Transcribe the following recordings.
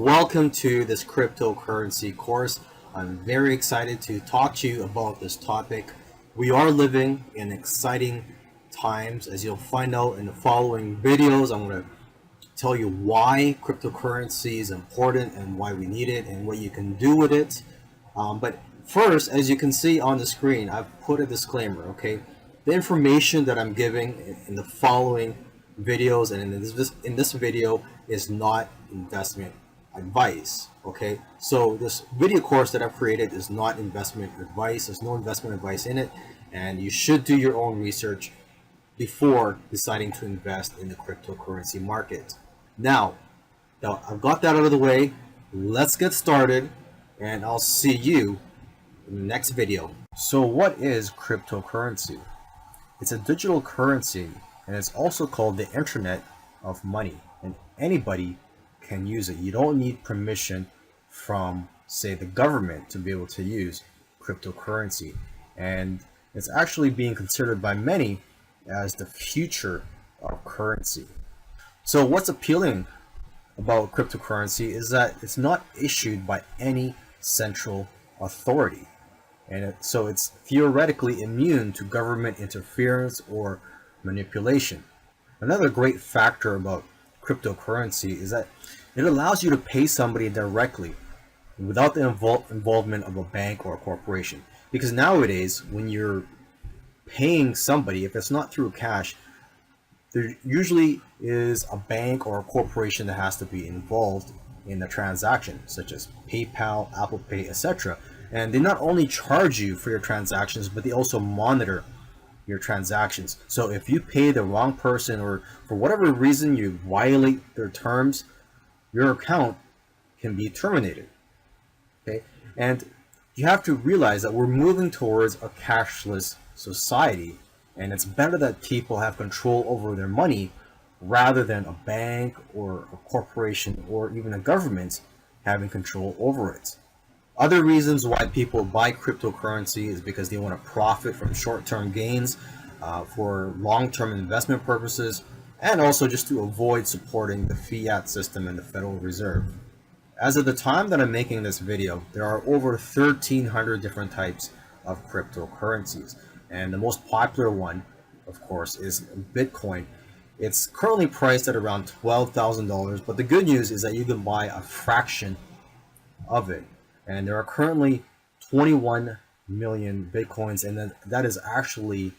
welcome to this cryptocurrency course. I'm very excited to talk to you about this topic. We are living in exciting times, as you'll find out in the following videos. I'm going to tell you why cryptocurrency is important and why we need it and what you can do with it. But first, as you can see on the screen, I've put a disclaimer, okay? The information that I'm giving in the following videos and in this video is not investment advice, okay? So this video course that I've created is not investment advice. There's no investment advice in it, and you should do your own research before deciding to invest in the cryptocurrency market. Now I've got that out of the way, let's get started, and I'll see you in the next video. So what is cryptocurrency? It's a digital currency, and it's also called the internet of money, and anybody can use it. You don't need permission from, say, the government to be able to use cryptocurrency, and it's actually being considered by many as the future of currency. So what's appealing about cryptocurrency is that it's not issued by any central authority, and so it's theoretically immune to government interference or manipulation. Another great factor about cryptocurrency is that it allows you to pay somebody directly without the involvement of a bank or a corporation. Because nowadays, when you're paying somebody, if it's not through cash, there usually is a bank or a corporation that has to be involved in the transaction, such as PayPal, Apple Pay, etc. And they not only charge you for your transactions, but they also monitor your transactions. So if you pay the wrong person, or for whatever reason you violate their terms, your account can be terminated. Okay, and you have to realize that we're moving towards a cashless society, and it's better that people have control over their money rather than a bank or a corporation or even a government having control over it. Other reasons why people buy cryptocurrency is because they want to profit from short-term gains for long-term investment purposes, and also just to avoid supporting the fiat system and the Federal Reserve. As of the time that I'm making this video, there are over 1,300 different types of cryptocurrencies, and the most popular one, of course, is Bitcoin. It's currently priced at around $12,000, but the good news is that you can buy a fraction of it. And there are currently 21 million Bitcoins, and that is actually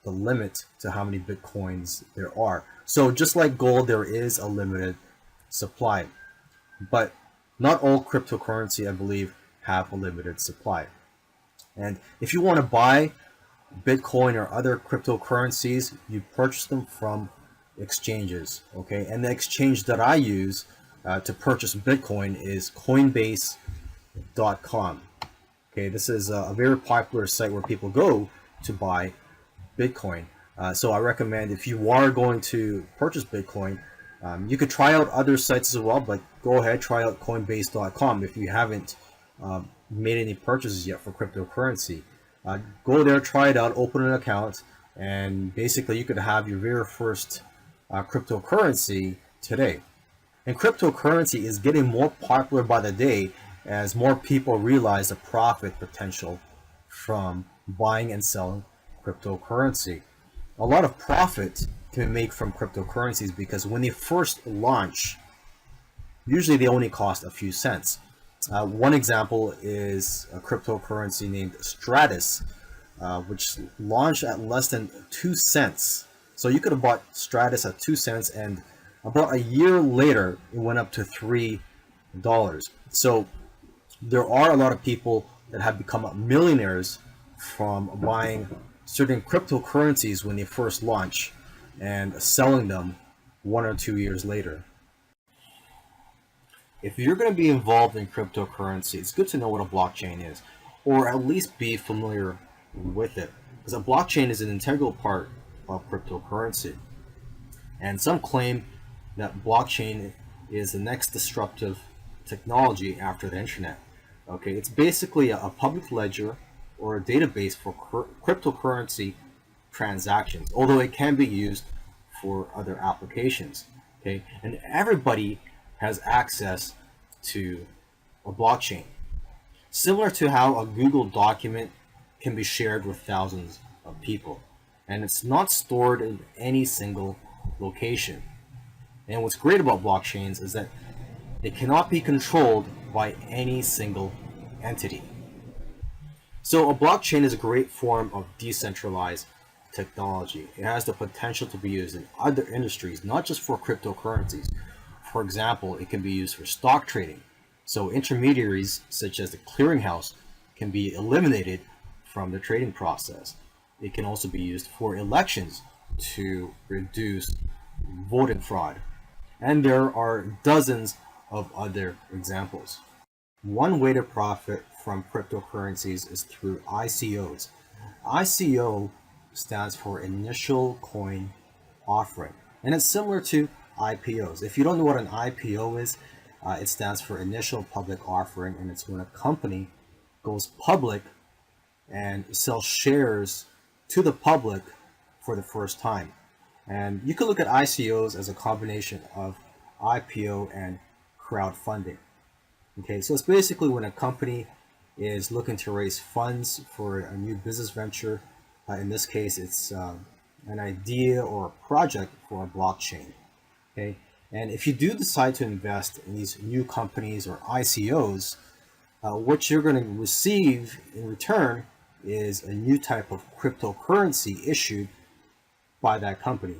the limit to how many Bitcoins there are. So just like gold, there is a limited supply, but not all cryptocurrency, I believe, have a limited supply. And if you want to buy Bitcoin or other cryptocurrencies, you purchase them from exchanges, okay? And the exchange that I use to purchase Bitcoin is Coinbase.com. Okay, this is a very popular site where people go to buy Bitcoin. So I recommend, if you are going to purchase Bitcoin, you could try out other sites as well, but go ahead, try out Coinbase.com if you haven't made any purchases yet for cryptocurrency. Go there, try it out, open an account, and basically you could have your very first cryptocurrency today. And cryptocurrency is getting more popular by the day as more people realize the profit potential from buying and selling cryptocurrency. A lot of profit can be made from cryptocurrencies because when they first launch, usually they only cost a few cents. One example is a cryptocurrency named Stratis, which launched at less than 2 cents. So you could have bought Stratis at 2 cents, and about a year later, it went up to $3. So there are a lot of people that have become millionaires from buying certain cryptocurrencies when they first launch and selling them 1 or 2 years later. If you're going to be involved in cryptocurrency, it's good to know what a blockchain is, or at least be familiar with it, because a blockchain is an integral part of cryptocurrency. And some claim that blockchain is the next disruptive technology after the internet. Okay, it's basically a public ledger or a database for cryptocurrency transactions, although it can be used for other applications. Okay, and everybody has access to a blockchain. Similar to how a Google document can be shared with thousands of people, and it's not stored in any single location. And what's great about blockchains is that they cannot be controlled by any single entity. So a blockchain is a great form of decentralized technology. It has the potential to be used in other industries, not just for cryptocurrencies. For example, it can be used for stock trading. So intermediaries such as the clearinghouse can be eliminated from the trading process. It can also be used for elections to reduce voting fraud. And there are dozens of other examples. One way to profit from cryptocurrencies is through ICOs. ICO stands for Initial Coin Offering, and it's similar to IPOs. If you don't know what an IPO is, it stands for Initial Public Offering, and it's when a company goes public and sells shares to the public for the first time. And you can look at ICOs as a combination of IPO and crowdfunding. Okay, so it's basically when a company is looking to raise funds for a new business venture. In this case, it's an idea or a project for a blockchain. Okay, and if you do decide to invest in these new companies or ICOs, what you're going to receive in return is a new type of cryptocurrency issued by that company,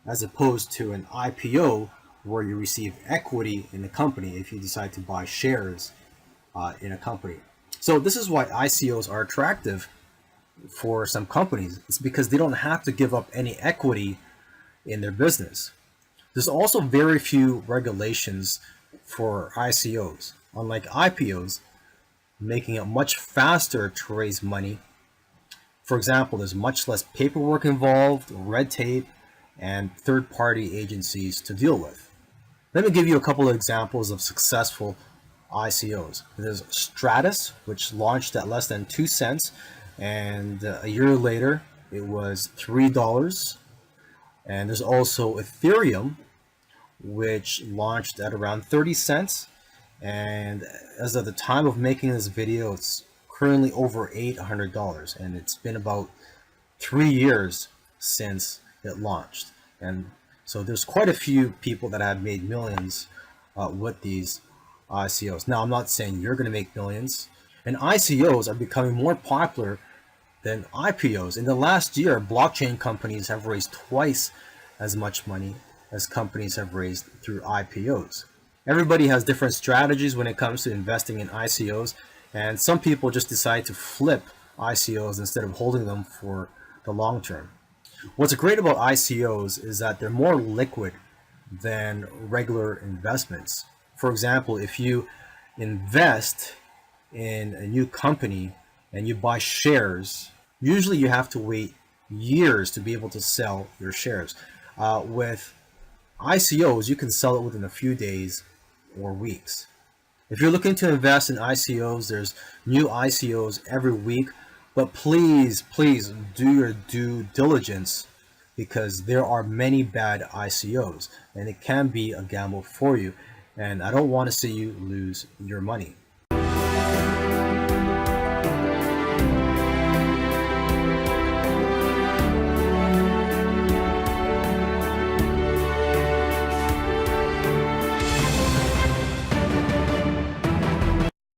as opposed to an IPO where you receive equity in the company if you decide to buy shares in a company. So this is why ICOs are attractive for some companies. It's because they don't have to give up any equity in their business. There's also very few regulations for ICOs, unlike IPOs, making it much faster to raise money. For example, there's much less paperwork involved, red tape, and third-party agencies to deal with. Let me give you a couple of examples of successful ICOs. There's Stratus, which launched at less than 2 cents, and a year later it was $3. And there's also Ethereum, which launched at around 30 cents, and as of the time of making this video, it's currently over $800, and it's been about 3 years since it launched. And so there's quite a few people that have made millions with these ICOs. Now, I'm not saying you're going to make millions, and ICOs are becoming more popular than IPOs. In the last year, blockchain companies have raised twice as much money as companies have raised through IPOs. Everybody has different strategies when it comes to investing in ICOs, and some people just decide to flip ICOs instead of holding them for the long term. What's great about ICOs is that they're more liquid than regular investments. For example, if you invest in a new company and you buy shares, usually you have to wait years to be able to sell your shares. With ICOs, you can sell it within a few days or weeks. If you're looking to invest in ICOs, there's new ICOs every week, but please do your due diligence, because there are many bad ICOs and it can be a gamble for you, and I don't want to see you lose your money.